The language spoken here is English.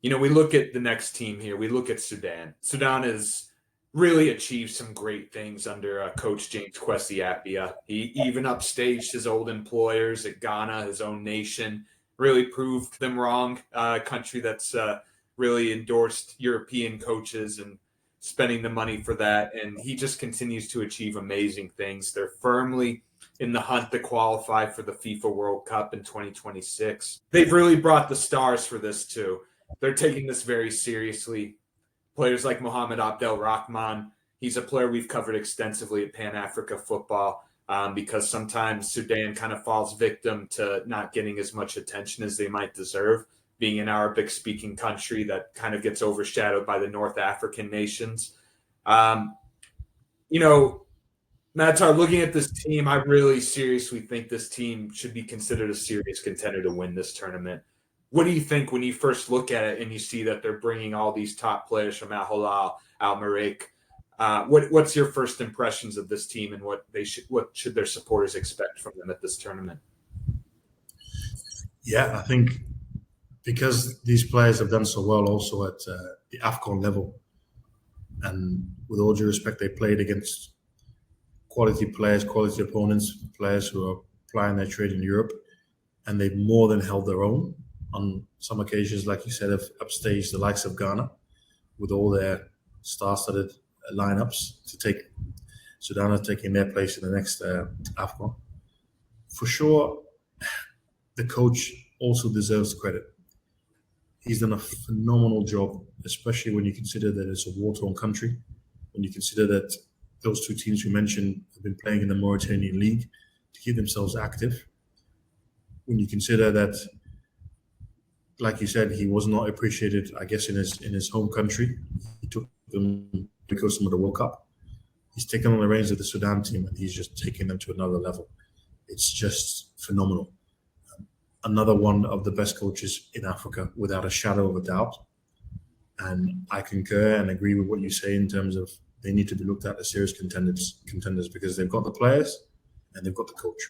We look at the next team here. We look at Sudan. Sudan has really achieved some great things under Coach James Kwesi Appiah. He even upstaged his old employers at Ghana, his own nation, really proved them wrong. A country that's really endorsed European coaches and spending the money for that. And he just continues to achieve amazing things. They're firmly in the hunt to qualify for the FIFA World Cup in 2026. They've really brought the stars for this too. They're taking this very seriously. Players like Mohamed Abdel Rahman, he's a player we've covered extensively at Pan Africa Football because sometimes Sudan kind of falls victim to not getting as much attention as they might deserve, being an Arabic speaking country that kind of gets overshadowed by the North African nations. Um, you know, Matar, looking at this team, I really seriously think this team should be considered a serious contender to win this tournament. What do you think when you first look at it and you see that they're bringing all these top players from Al Hilal, Al Merreikh? What's your first impressions of this team and what should their supporters expect from them at this tournament? Yeah, I think because these players have done so well also at the AFCON level, and with all due respect, they played against quality players, quality opponents, players who are plying their trade in Europe, and they've more than held their own. On some occasions, like you said, have upstaged the likes of Ghana with all their star-studded lineups to take Sudan are taking their place in the next AFCON. For sure, the coach also deserves credit. He's done a phenomenal job, especially when you consider that it's a war-torn country, when you consider that those two teams you mentioned have been playing in the Mauritanian League to keep themselves active. When you consider that, like you said, he was not appreciated, I guess, in his home country. He took them because of the World Cup. He's taken on the reins of the Sudan team and he's just taking them to another level. It's just phenomenal. Another one of the best coaches in Africa, without a shadow of a doubt. And I concur and agree with what you say in terms of they need to be looked at as serious contenders because they've got the players and they've got the coach.